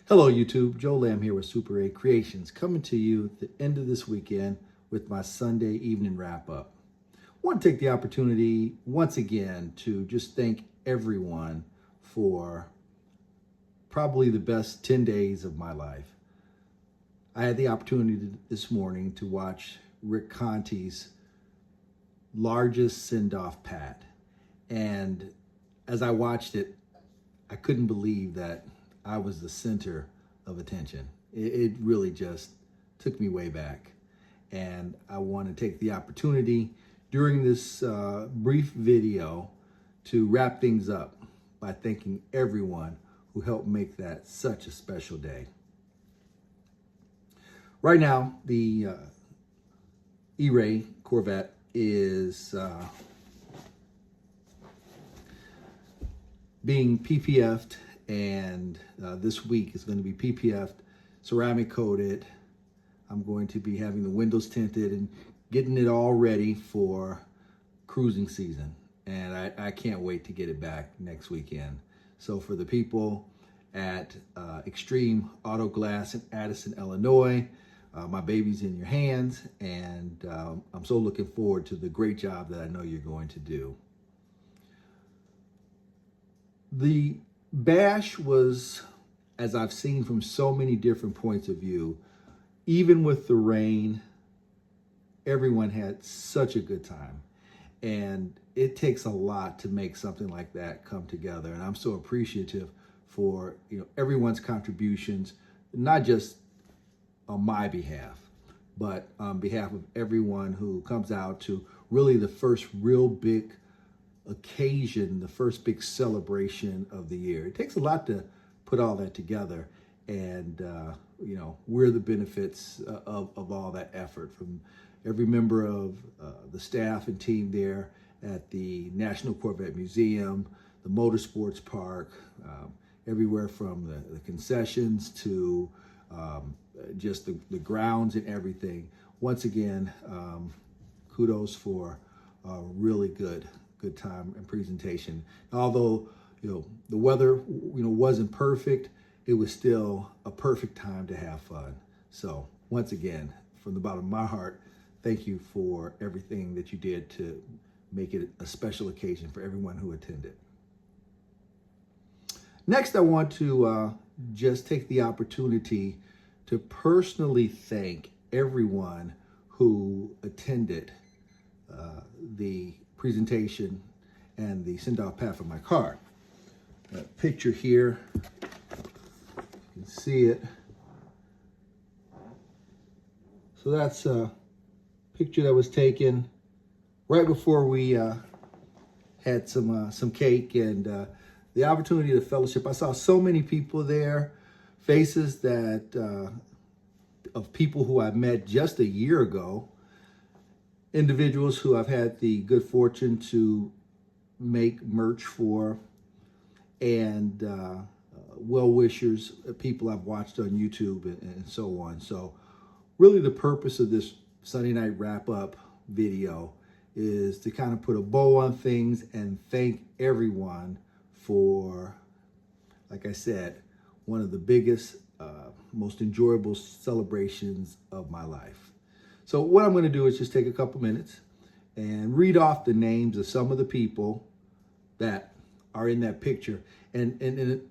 Hello YouTube, Joe Lamb here with Super A Creations, coming to you at the end of this weekend with my Sunday evening wrap up. I want to take the opportunity once again to just thank everyone for probably the best 10 days of my life. I had the opportunity this morning to watch Rick Conti's largest send-off pat, and as I watched it, I couldn't believe that I was the center of attention. It really just took me way back. And I want to take the opportunity during this brief video to wrap things up by thanking everyone who helped make that such a special day. Right now, the ERAY Corvette is being PPF'd, and this week is going to be PPF'd, ceramic coated. I'm going to be having the windows tinted and getting it all ready for cruising season. And I can't wait to get it back next weekend. So for the people at Extreme Auto Glass in Addison, Illinois, my baby's in your hands, and I'm so looking forward to the great job that I know you're going to do. The bash was, as I've seen from so many different points of view, even with the rain, everyone had such a good time. And it takes a lot to make something like that come together. And I'm so appreciative for everyone's contributions, not just on my behalf, but on behalf of everyone who comes out to really the first real big occasion, the first big celebration of the year. It takes a lot to put all that together, and we're the benefits of all that effort, from every member of the staff and team there at the National Corvette Museum, the Motorsports Park, everywhere from the concessions to just the grounds and everything. Once again, kudos for really good time and presentation. Although the weather wasn't perfect, it was still a perfect time to have fun. So once again, from the bottom of my heart, thank you for everything that you did to make it a special occasion for everyone who attended. Next, I want to just take the opportunity to personally thank everyone who attended the presentation and the send-off pat for my car. That picture here, you can see it. So that's a picture that was taken right before we had some cake and the opportunity to fellowship. I saw so many people there, faces that of people who I've met just a year ago, individuals who I've had the good fortune to make merch for, and well-wishers, people I've watched on YouTube and so on. So really the purpose of this Sunday night wrap-up video is to kind of put a bow on things and thank everyone for, like I said, one of the biggest, most enjoyable celebrations of my life. So what I'm going to do is just take a couple minutes and read off the names of some of the people that are in that picture. And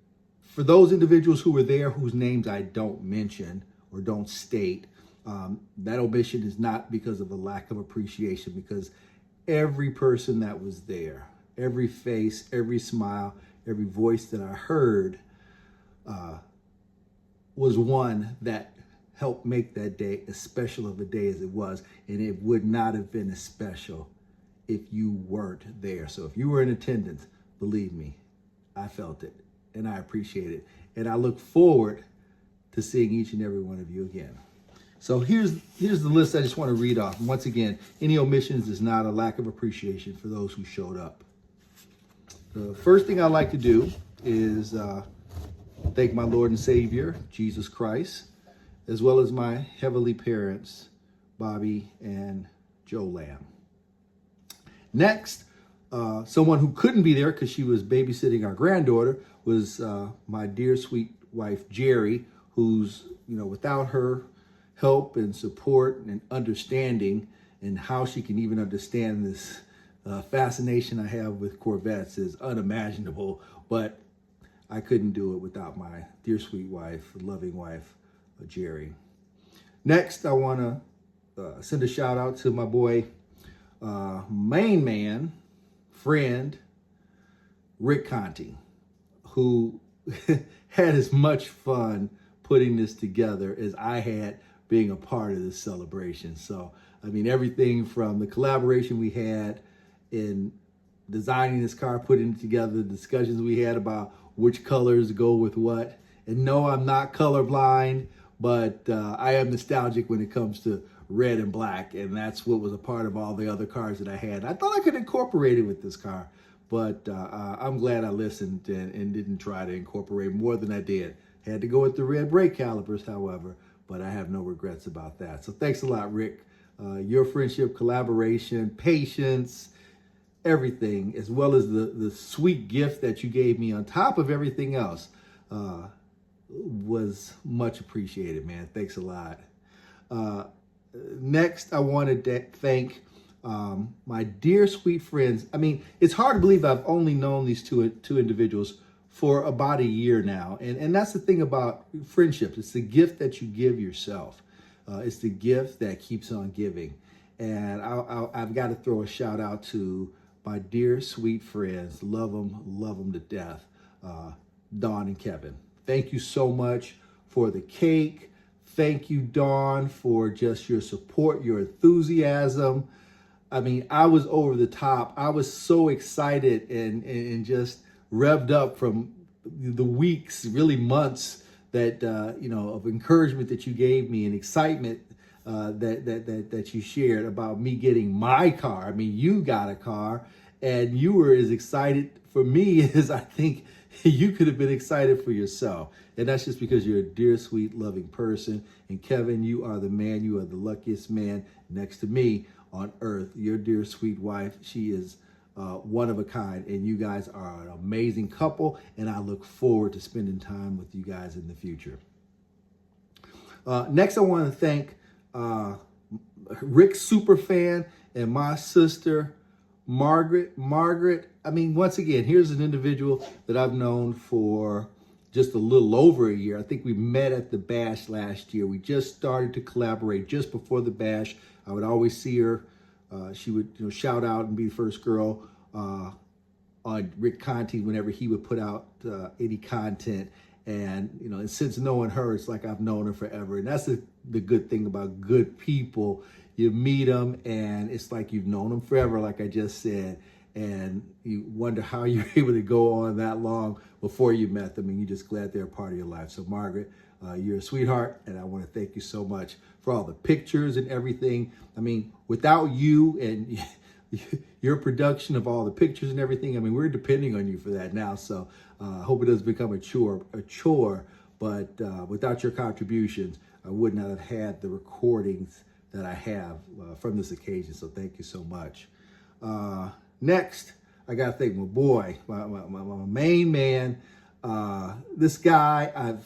for those individuals who were there whose names I don't mention or don't state, that omission is not because of a lack of appreciation, because every person that was there, every face, every smile, every voice that I heard was one that helped make that day as special of a day as it was. And it would not have been as special if you weren't there. So if you were in attendance, believe me, I felt it and I appreciate it. And I look forward to seeing each and every one of you again. So here's the list I just want to read off. And once again, any omissions is not a lack of appreciation for those who showed up. The first thing I'd like to do is thank my Lord and Savior, Jesus Christ, as well as my heavenly parents, Bobby and Joe Lamb. Next, Someone who couldn't be there because she was babysitting our granddaughter was my dear sweet wife, Jerry, who's, without her help and support and understanding, and how she can even understand this fascination I have with Corvettes is unimaginable. But I couldn't do it without my dear sweet wife, loving wife, Jerry. Next, I want to send a shout out to my boy, main man, friend, Rick Conti, who had as much fun putting this together as I had being a part of this celebration. So, I mean, everything from the collaboration we had in designing this car, putting it together, the discussions we had about which colors go with what. And no, I'm not colorblind, but I am nostalgic when it comes to red and black, and that's what was a part of all the other cars that I had. I thought I could incorporate it with this car, but I'm glad I listened and didn't try to incorporate more than I did. Had to go with the red brake calipers, however, but I have no regrets about that. So thanks a lot, Rick. Your friendship, collaboration, patience, everything, as well as the sweet gift that you gave me on top of everything else, was much appreciated, man. Thanks a lot. Next, I wanted to thank my dear sweet friends. I mean, it's hard to believe I've only known these two individuals for about a year now. And that's the thing about friendship. It's the gift that you give yourself. It's the gift that keeps on giving. And I've got to throw a shout out to my dear sweet friends. Love them to death. Dawn and Kevin. Thank you so much for the cake. Thank you, Dawn, for just your support, your enthusiasm. I mean, I was over the top. I was so excited and just revved up from the weeks, really months that, of encouragement that you gave me and excitement that you shared about me getting my car. I mean, you got a car and you were as excited for me as I think you could have been excited for yourself. And that's just because you're a dear, sweet, loving person. And Kevin, you are the man. You are the luckiest man next to me on earth. Your dear, sweet wife, she is one of a kind. And you guys are an amazing couple. And I look forward to spending time with you guys in the future. Next, I want to thank Rick's superfan and my sister, Margaret. I mean, once again, here's an individual that I've known for just a little over a year. I think we met at the Bash last year. We just started to collaborate just before the Bash. I would always see her. She would shout out and be the first girl on Rick Conti whenever he would put out any content. And, and since knowing her, it's like I've known her forever. And that's the good thing about good people. You meet them and it's like you've known them forever, like I just said. And you wonder how you're able to go on that long before you met them, and you're just glad they're a part of your life. So Margaret, you're a sweetheart, and I want to thank you so much for all the pictures and everything. I mean, without you and your production of all the pictures and everything, I mean, we're depending on you for that now. So I hope it doesn't become a chore, but without your contributions, I would not have had the recordings that I have from this occasion. So thank you so much. Next, I got to thank my boy, my main man. This guy I've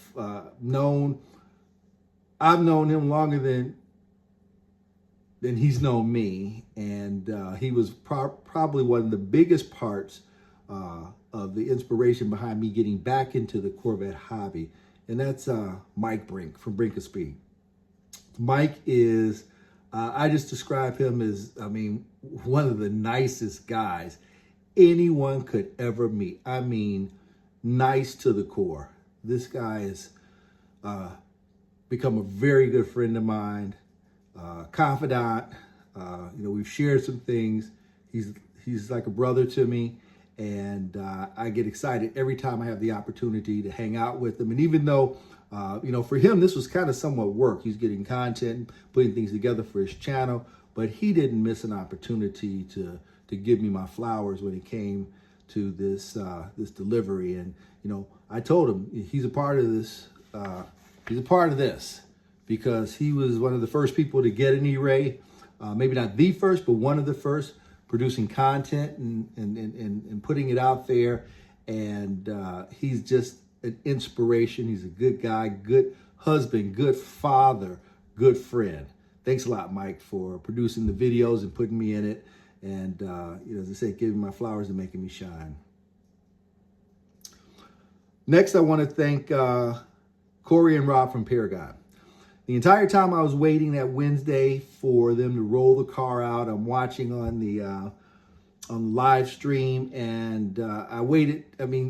known him longer than he's known me. And he was probably one of the biggest parts of the inspiration behind me getting back into the Corvette hobby. And that's Mike Brink from Brink of Speed. Mike is, I just describe him as, one of the nicest guys anyone could ever meet. I mean, nice to the core. This guy has become a very good friend of mine, confidant. We've shared some things. He's like a brother to me, and I get excited every time I have the opportunity to hang out with him. And even though, for him, this was kind of somewhat work. He's getting content, putting things together for his channel, but he didn't miss an opportunity to give me my flowers when it came to this delivery. And I told him he's a part of this. He's a part of this because he was one of the first people to get an E-Ray. Maybe not the first, but one of the first. producing content and putting it out there. And he's just an inspiration. He's a good guy, good husband, good father, good friend. Thanks a lot, Mike, for producing the videos and putting me in it. And, as I say, giving my flowers and making me shine. Next, I want to thank Corey and Rob from Paragon. The entire time I was waiting that Wednesday for them to roll the car out, I'm watching on the live stream, and I waited,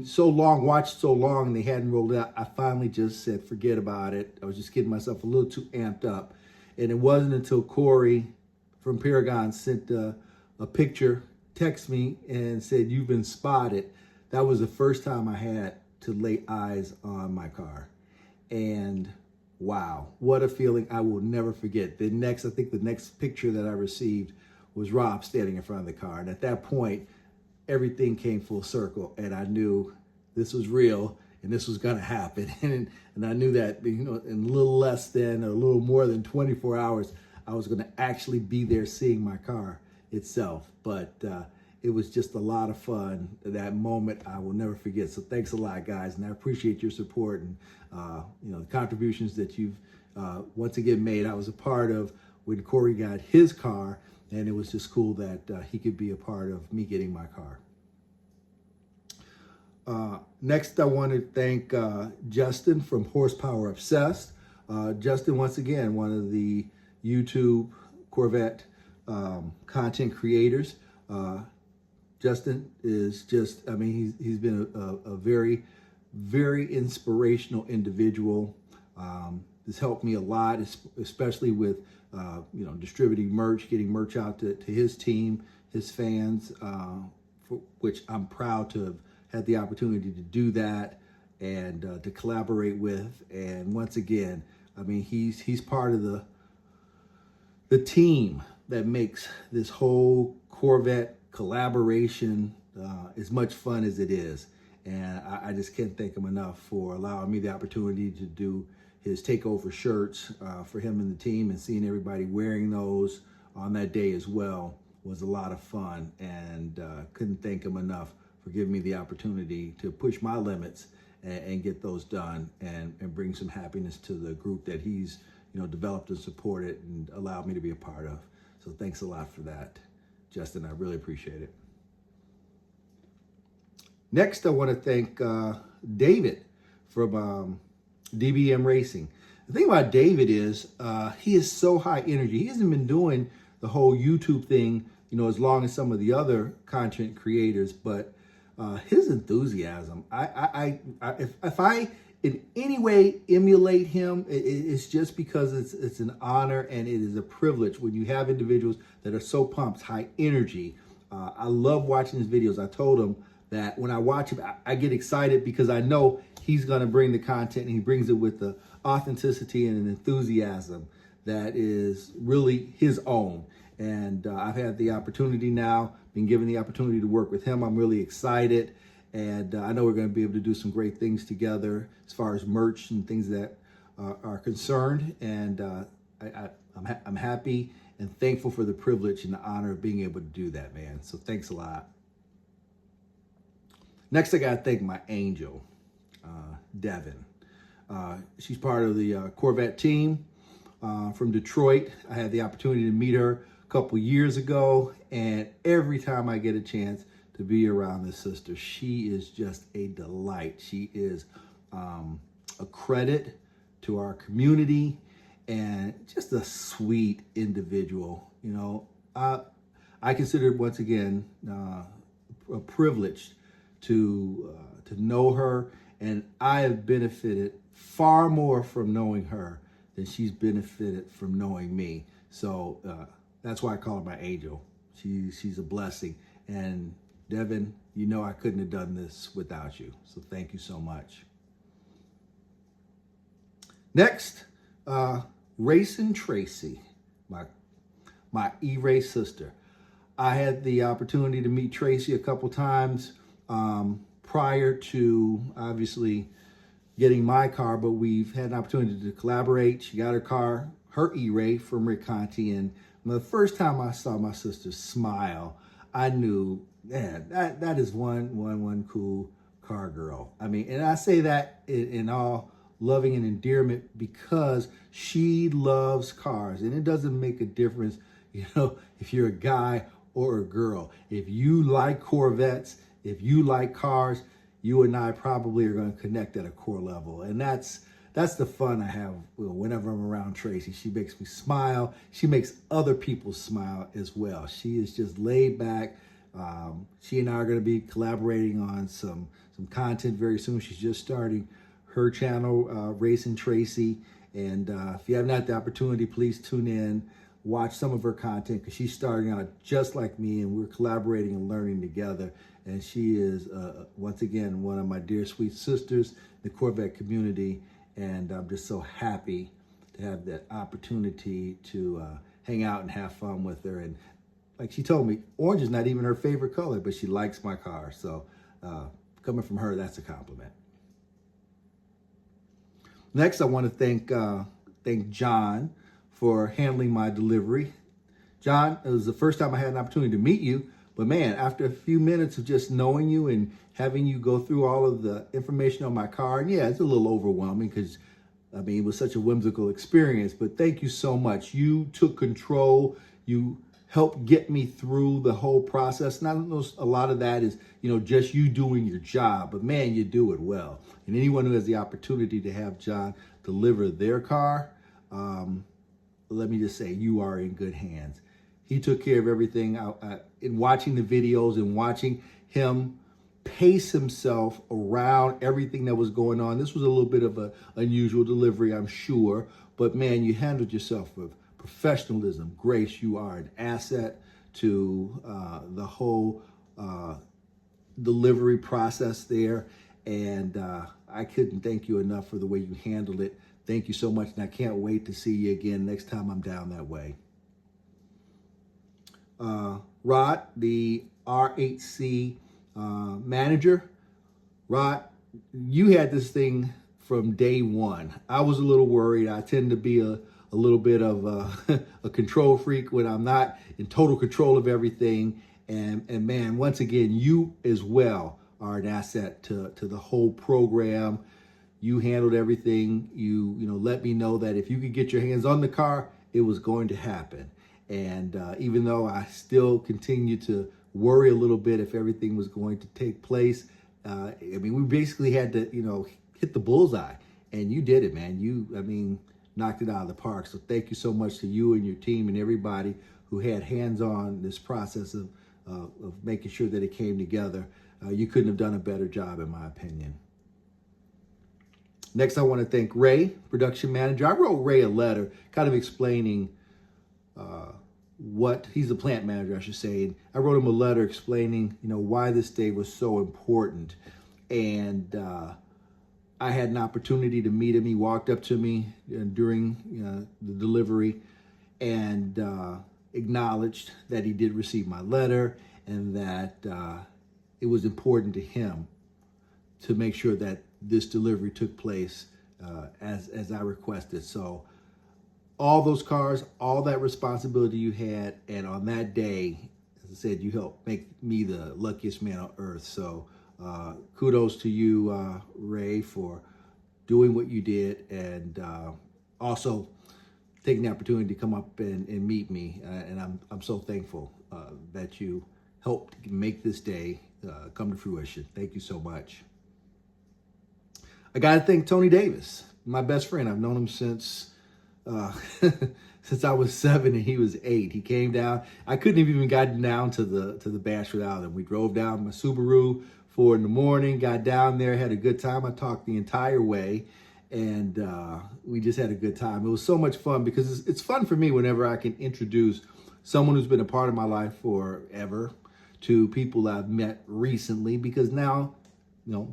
so long, watched so long, and they hadn't rolled it out. I finally just said, forget about it. I was just getting myself a little too amped up. And it wasn't until Corey from Paragon sent a picture, text me, and said, you've been spotted. That was the first time I had to lay eyes on my car. And wow, what a feeling I will never forget. I think the next picture that I received was Rob standing in front of the car. And at that point, everything came full circle, and I knew this was real and this was gonna happen. And I knew that, in a little less than, or a little more than 24 hours, I was gonna actually be there seeing my car itself. But it was just a lot of fun. That moment I will never forget. So thanks a lot, guys, and I appreciate your support and the contributions that you've once again made. I was a part of when Corey got his car, and it was just cool that he could be a part of me getting my car. Next, I want to thank Justin from Horsepower Obsessed. Justin, once again, one of the YouTube Corvette content creators. Justin is just, he's been a very, very inspirational individual. This helped me a lot, especially with, distributing merch, getting merch out to his team, his fans, for which I'm proud to have had the opportunity to do that and to collaborate with. And once again, he's part of the team that makes this whole Corvette collaboration as much fun as it is. And I just can't thank him enough for allowing me the opportunity to do his takeover shirts for him and the team, and seeing everybody wearing those on that day as well was a lot of fun. And couldn't thank him enough for giving me the opportunity to push my limits and get those done and bring some happiness to the group that he's developed and supported and allowed me to be a part of. So thanks a lot for that, Justin. I really appreciate it. Next, I want to thank David from DBM Racing. The thing about David is he is so high energy. He hasn't been doing the whole YouTube thing, as long as some of the other content creators, but his enthusiasm, if I in any way emulate him, it's just because it's an honor and it is a privilege when you have individuals that are so pumped, high energy. I love watching his videos. I told him that when I watch him, I get excited because I know he's going to bring the content, and he brings it with the authenticity and an enthusiasm that is really his own. And I've had the opportunity now, been given the opportunity to work with him. I'm really excited. And I know we're going to be able to do some great things together as far as merch and things that are concerned. And I'm happy and thankful for the privilege and the honor of being able to do that, man. So thanks a lot. Next, I got to thank my angel, Devin. She's part of the Corvette team from Detroit. I had the opportunity to meet her a couple years ago, and every time I get a chance to be around this sister, she is just a delight. She is a credit to our community and just a sweet individual. I consider it, once again, a privilege to know her, and I have benefited far more from knowing her than she's benefited from knowing me. So that's why I call her my angel. She's a blessing. And Devin, I couldn't have done this without you. So thank you so much. Next, Racing Tracy, my E-Ray sister. I had the opportunity to meet Tracy a couple times prior to obviously getting my car, but we've had an opportunity to collaborate. She got her E-Ray from Rick Conti, and the first time I saw my sister smile, I knew, man, that is one cool car girl. I mean, and I say that in all loving and endearment because she loves cars, and it doesn't make a difference, if you're a guy or a girl. If you like Corvettes, if you like cars, you and I probably are going to connect at a core level. And that's the fun I have whenever I'm around Tracy. She makes me smile. She makes other people smile as well. She is just laid back. She and I are going to be collaborating on some content very soon. She's just starting her channel, Racing Tracy. And if you have not the opportunity, please tune in, watch some of her content, because she's starting out just like me, and we're collaborating and learning together. And she is, once again, one of my dear sweet sisters in the Corvette community. And I'm just so happy to have that opportunity to hang out and have fun with her. And like she told me, orange is not even her favorite color, but she likes my car. So coming from her, that's a compliment. Next, I want to thank John for handling my delivery. John, it was the first time I had an opportunity to meet you, but man, after a few minutes of just knowing you and having you go through all of the information on my car, and yeah, it's a little overwhelming because, I mean, it was such a whimsical experience, but thank you so much. You took control. You helped get me through the whole process. And I know a lot of that is, just you doing your job, but man, you do it well. And anyone who has the opportunity to have John deliver their car, let me just say, you are in good hands. He took care of everything. In watching the videos and watching him pace himself around everything that was going on. This was a little bit of an unusual delivery, I'm sure, but man, you handled yourself with professionalism, grace. You are an asset to the whole delivery process there. And I couldn't thank you enough for the way you handled it. Thank you so much. And I can't wait to see you again next time I'm down that way. Rod, the R8C manager. Rod, you had this thing from day one. I was a little worried. I tend to be a little bit of a control freak when I'm not in total control of everything. And man, once again, you as well are an asset to the whole program. You handled everything. You let me know that if you could get your hands on the car, it was going to happen. And even though I still continue to worry a little bit if everything was going to take place, I mean, we basically had to, hit the bullseye. And you did it, man. You knocked it out of the park. So thank you so much to you and your team and everybody who had hands on this process of making sure that it came together. You couldn't have done a better job, in my opinion. Next, I want to thank Ray, production manager. I wrote Ray a letter kind of explaining he's a plant manager, I should say. And I wrote him a letter explaining, why this day was so important. And I had an opportunity to meet him. He walked up to me during the delivery and acknowledged that he did receive my letter and that it was important to him to make sure that this delivery took place as I requested. So all those cars, all that responsibility you had, and on that day, as I said, you helped make me the luckiest man on earth. So kudos to you, Ray, for doing what you did, and also taking the opportunity to come up and meet me. And I'm so thankful that you helped make this day come to fruition. Thank you so much. I got to thank Tony Davis, my best friend. I've known him since I was 7 and he was 8. He came down. I couldn't have even gotten down to the bash without him. We drove down my Subaru 4 in the morning, got down there, had a good time. I talked the entire way, and we just had a good time. It was so much fun because it's fun for me whenever I can introduce someone who's been a part of my life forever to people I've met recently, because now,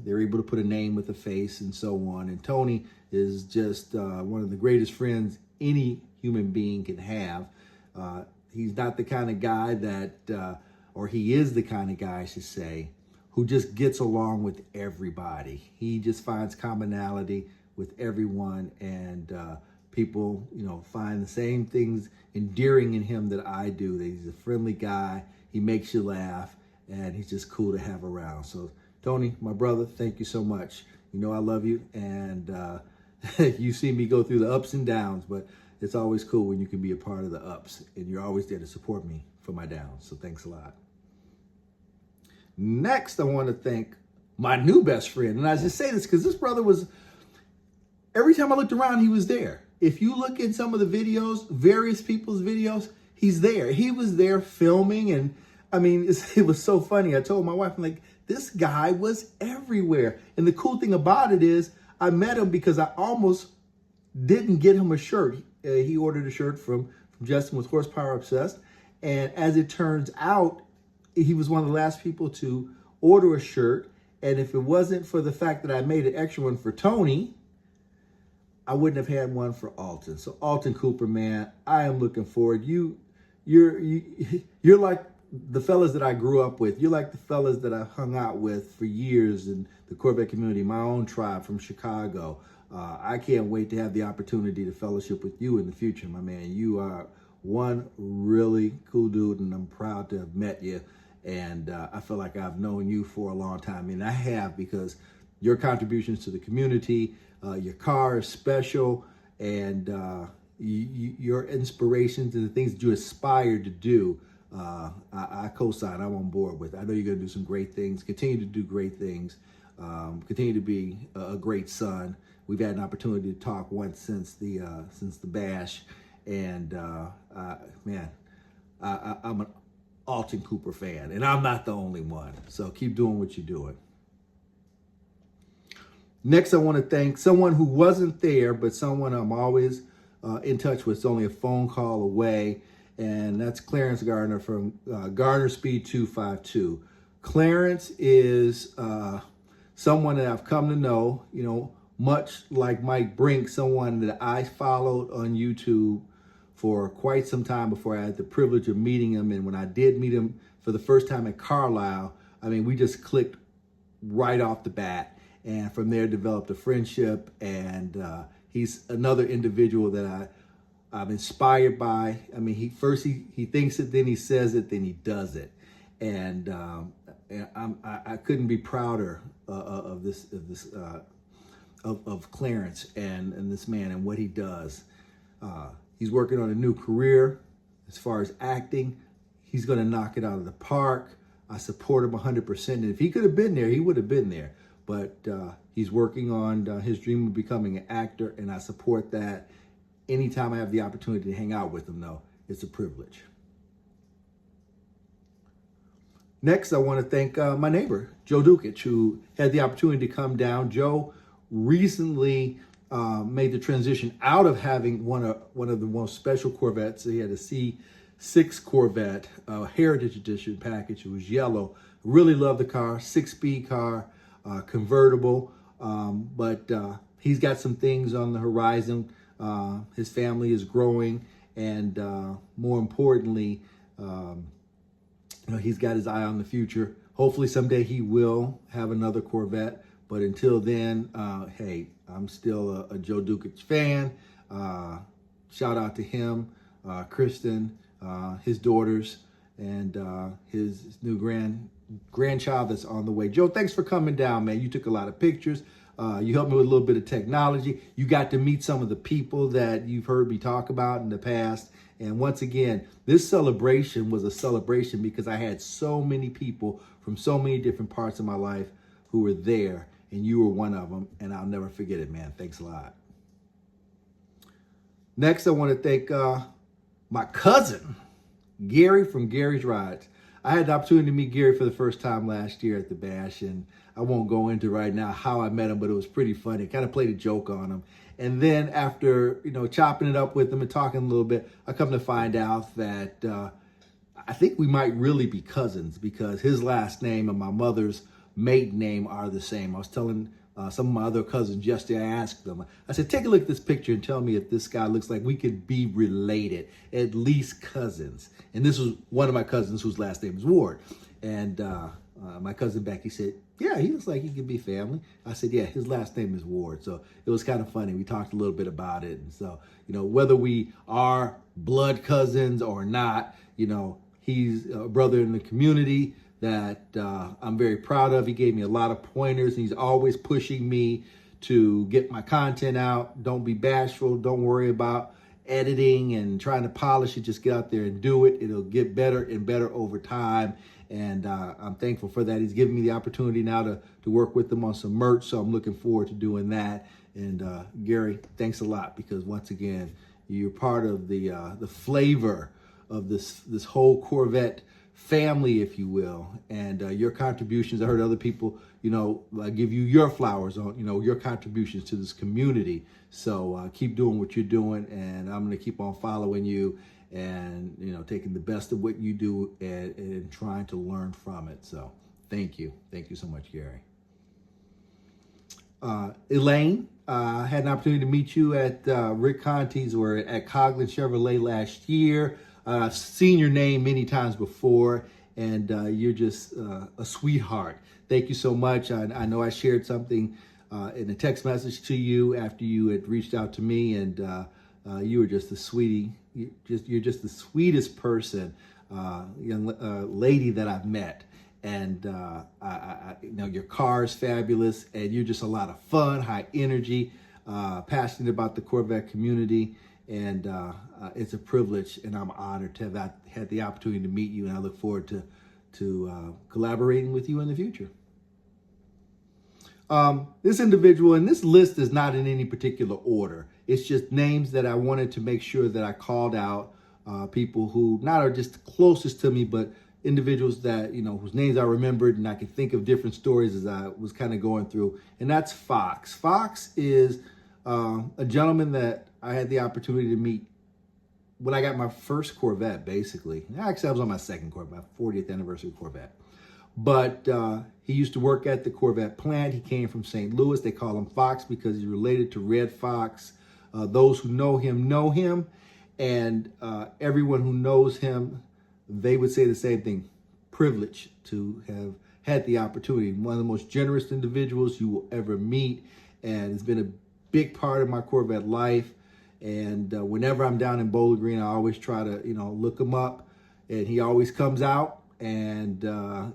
they're able to put a name with a face and so on. And Tony is just one of the greatest friends any human being can have. He's not the kind of guy that, or he is the kind of guy, I should say, who just gets along with everybody. He just finds commonality with everyone, and people, find the same things endearing in him that I do. That he's a friendly guy. He makes you laugh, and he's just cool to have around. So Tony, my brother, thank you so much. You know I love you, and you see me go through the ups and downs, but it's always cool when you can be a part of the ups, and you're always there to support me for my downs. So thanks a lot. Next, I want to thank my new best friend. And I just say this because this brother was, every time I looked around, he was there. If you look in some of the videos, various people's videos, he's there. He was there filming. And I mean, it was so funny. I told my wife, I'm like, this guy was everywhere. And the cool thing about it is I met him because I almost didn't get him a shirt. He ordered a shirt from Justin with Horsepower Obsessed. And as it turns out, he was one of the last people to order a shirt. And if it wasn't for the fact that I made an extra one for Tony, I wouldn't have had one for Alton. So Alton Cooper, man, I am looking forward. You're like the fellas that I grew up with. You're like the fellas that I hung out with for years in the Corvette community, my own tribe from Chicago. I can't wait to have the opportunity to fellowship with you in the future, my man. You are one really cool dude, and I'm proud to have met you. And I feel like I've known you for a long time. And I have, because your contributions to the community, your car is special, and your inspirations and the things that you aspire to do, I co-sign, I'm on board with. I know you're going to do some great things, continue to do great things, continue to be a great son. We've had an opportunity to talk once since the bash, and man, I'm an Alton Cooper fan, and I'm not the only one. So keep doing what you're doing. Next, I want to thank someone who wasn't there, but someone I'm always in touch with. It's only a phone call away, and that's Clarence Gardner from Gardner Speed 252. Clarence is someone that I've come to know, you know, much like Mike Brink, someone that I followed on YouTube for quite some time before I had the privilege of meeting him. And when I did meet him for the first time at Carlisle, I mean, we just clicked right off the bat. And from there developed a friendship. And he's another individual that I'm inspired by. I mean, he thinks it, then he says it, then he does it. And I couldn't be prouder of Clarence and this man and what he does. He's working on a new career as far as acting. He's going to knock it out of the park. I support him 100%. And if he could have been there, he would have been there. But he's working on his dream of becoming an actor, and I support that. Anytime I have the opportunity to hang out with him, though, it's a privilege. Next, I want to thank my neighbor, Joe Dukic, who had the opportunity to come down. Joe recently made the transition out of having one of the most special Corvettes. He had a C6 Corvette, Heritage Edition package. It was yellow. Really loved the car, 6-speed car, convertible. But he's got some things on the horizon. His family is growing, and more importantly, you know, he's got his eye on the future. Hopefully someday he will have another Corvette. But until then, hey, I'm still a Joe Dukic fan. Shout out to him, Kristen, his daughters, and his new grandchild that's on the way. Joe, thanks for coming down, man. You took a lot of pictures. You helped me with a little bit of technology. You got to meet some of the people that you've heard me talk about in the past. And once again, this celebration was a celebration because I had so many people from so many different parts of my life who were there, and you were one of them, and I'll never forget it, man. Thanks a lot. Next, I want to thank my cousin, Gary from Gary's Rides. I had the opportunity to meet Gary for the first time last year at the Bash, and I won't go into right now how I met him, but it was pretty funny. Kind of played a joke on him. And then after, you know, chopping it up with him and talking a little bit, I come to find out that I think we might really be cousins because his last name and my mother's maiden name are the same. I was telling some of my other cousins yesterday, I asked them, I said, take a look at this picture and tell me if this guy looks like we could be related, at least cousins. And this was one of my cousins whose last name is Ward. And my cousin Becky said, yeah, he looks like he could be family. I said, yeah, his last name is Ward. So it was kind of funny. We talked a little bit about it. And so, you know, whether we are blood cousins or not, you know, He's a brother in the community that I'm very proud of. He gave me a lot of pointers, and he's always pushing me to get my content out. Don't be bashful. Don't worry about editing and trying to polish it. Just get out there and do it. It'll get better and better over time. And I'm thankful for that. He's given me the opportunity now to work with him on some merch. So I'm looking forward to doing that. And Gary, thanks a lot, because once again, you're part of the flavor of this whole Corvette family, if you will, and your contributions. I heard other people, give you your flowers on, your contributions to this community. So keep doing what you're doing, and I'm going to keep on following you and, taking the best of what you do and trying to learn from it. So thank you. Thank you so much, Gary. Elaine, I had an opportunity to meet you at Rick Conti's or at Coughlin Chevrolet last year. I've seen your name many times before, and you're just a sweetheart. Thank you so much. I know I shared something in a text message to you after you had reached out to me, and you were just a sweetie. You're just the sweetest person, young lady that I've met. And your car is fabulous, and you're just a lot of fun, high energy, passionate about the Corvette community. And it's a privilege, and I'm honored to have had the opportunity to meet you, and I look forward to collaborating with you in the future. This individual, and this list is not in any particular order. It's just names that I wanted to make sure that I called out, people who not are just closest to me, but individuals that, whose names I remembered, and I could think of different stories as I was kind of going through. And that's Fox. Fox is a gentleman that I had the opportunity to meet when I got my first Corvette, basically. Actually, I was on my second Corvette, my 40th anniversary Corvette. But he used to work at the Corvette plant. He came from St. Louis. They call him Fox because he's related to Red Fox. Those who know him. And everyone who knows him, they would say the same thing. Privileged to have had the opportunity. One of the most generous individuals you will ever meet. And it's been a big part of my Corvette life. And whenever I'm down in Bowling Green, I always try to, look him up. And he always comes out. And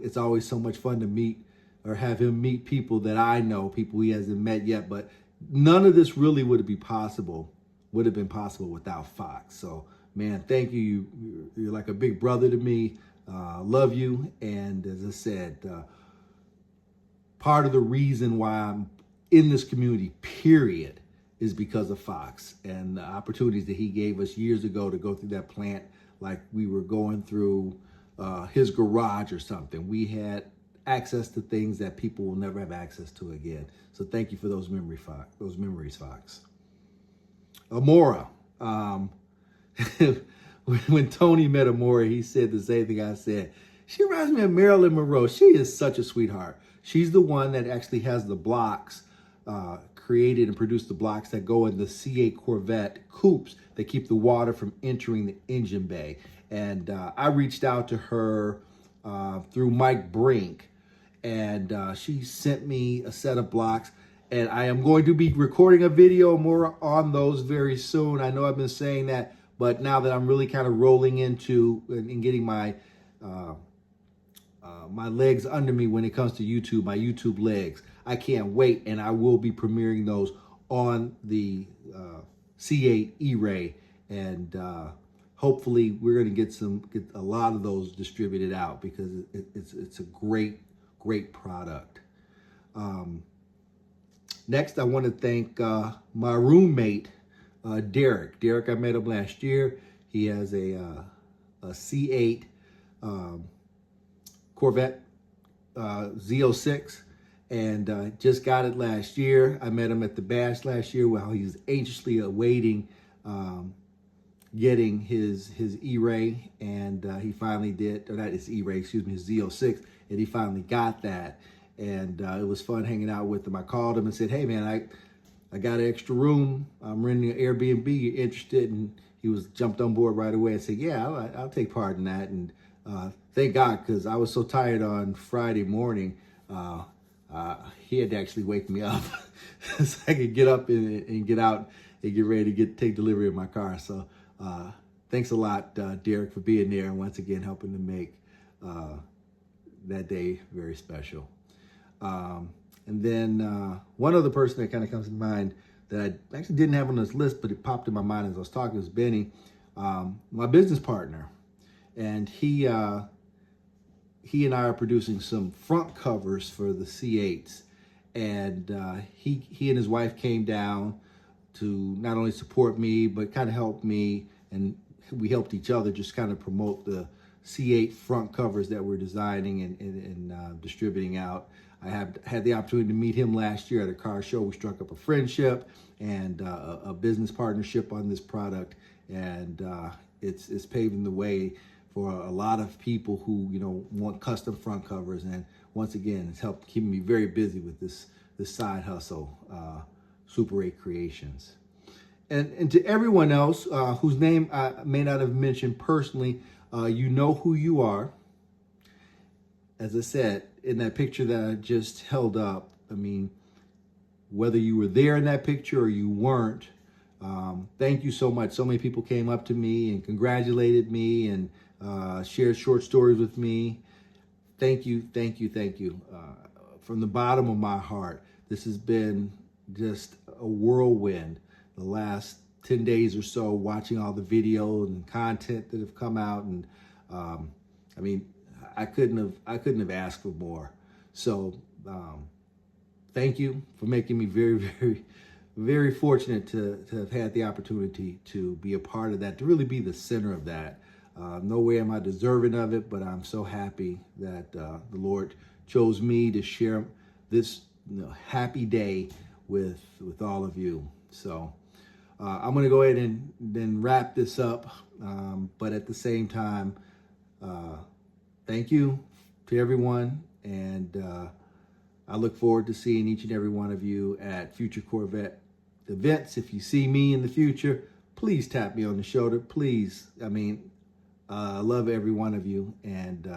it's always so much fun to meet or have him meet people that I know, people he hasn't met yet. But none of this really would have been possible without Fox. So, man, thank you. You're like a big brother to me. Love you. And as I said, part of the reason why I'm in this community, period, is because of Fox and the opportunities that he gave us years ago to go through that plant like we were going through his garage or something. We had access to things that people will never have access to again. So thank you for those memories, Fox. Amora. When Tony met Amora, he said the same thing I said. She reminds me of Marilyn Monroe. She is such a sweetheart. She's the one that actually has the blocks, created and produced the blocks that go in the C8 Corvette coupes that keep the water from entering the engine bay. And I reached out to her through Mike Brink, and she sent me a set of blocks. And I am going to be recording a video more on those very soon. I know I've been saying that, but now that I'm really kind of rolling into and getting my my legs under me when it comes to YouTube, my YouTube legs, I can't wait. And I will be premiering those on the C8 ERAY. And hopefully we're going to get a lot of those distributed out because it's a great product. Next, I want to thank my roommate, Derek. Derek, I met him last year. He has a C8 Corvette Z06 and just got it last year. I met him at the Bash last year while he was anxiously awaiting getting his E-Ray, and he finally did, or not his E-Ray, excuse me, his Z06, and he finally got that. And it was fun hanging out with him. I called him and said, hey man, I got an extra room. I'm renting an Airbnb. You interested? And he jumped on board right away and said, yeah, I'll take part in that. And thank God, because I was so tired on Friday morning, he had to actually wake me up so I could get up and get out and get ready to take delivery of my car. So thanks a lot, Derek, for being there and once again helping to make that day very special. And then one other person that kind of comes to mind that I actually didn't have on this list, but it popped in my mind as I was talking, was Benny, my business partner. And he and I are producing some front covers for the C8s. And he and his wife came down to not only support me, but kind of help me, and we helped each other just kind of promote the C8 front covers that we're designing and distributing out. I have had the opportunity to meet him last year at a car show. We struck up a friendship and a business partnership on this product, and it's paving the way for a lot of people who want custom front covers. And once again, it's helped keeping me very busy with this side hustle, Super 8 Creations. And to everyone else whose name I may not have mentioned personally, you know who you are. As I said, in that picture that I just held up, I mean, whether you were there in that picture or you weren't, thank you so much. So many people came up to me and congratulated me and shared short stories with me. Thank you, thank you, thank you. From the bottom of my heart, this has been just a whirlwind. The last 10 days or so, watching all the videos and content that have come out, and I mean, I couldn't have asked for more. So thank you for making me very, very, very fortunate to have had the opportunity to be a part of that, to really be the center of that. No way am I deserving of it, but I'm so happy that the Lord chose me to share this happy day with all of you. So I'm going to go ahead and then wrap this up. But at the same time, thank you to everyone. And I look forward to seeing each and every one of you at future Corvette events. If you see me in the future, please tap me on the shoulder. Please. I mean, I love every one of you. And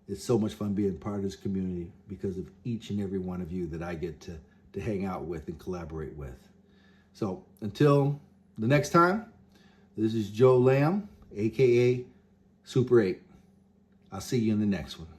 it's so much fun being part of this community because of each and every one of you that I get to hang out with and collaborate with. So until the next time, this is Joe Lamb, aka Super 8. I'll see you in the next one.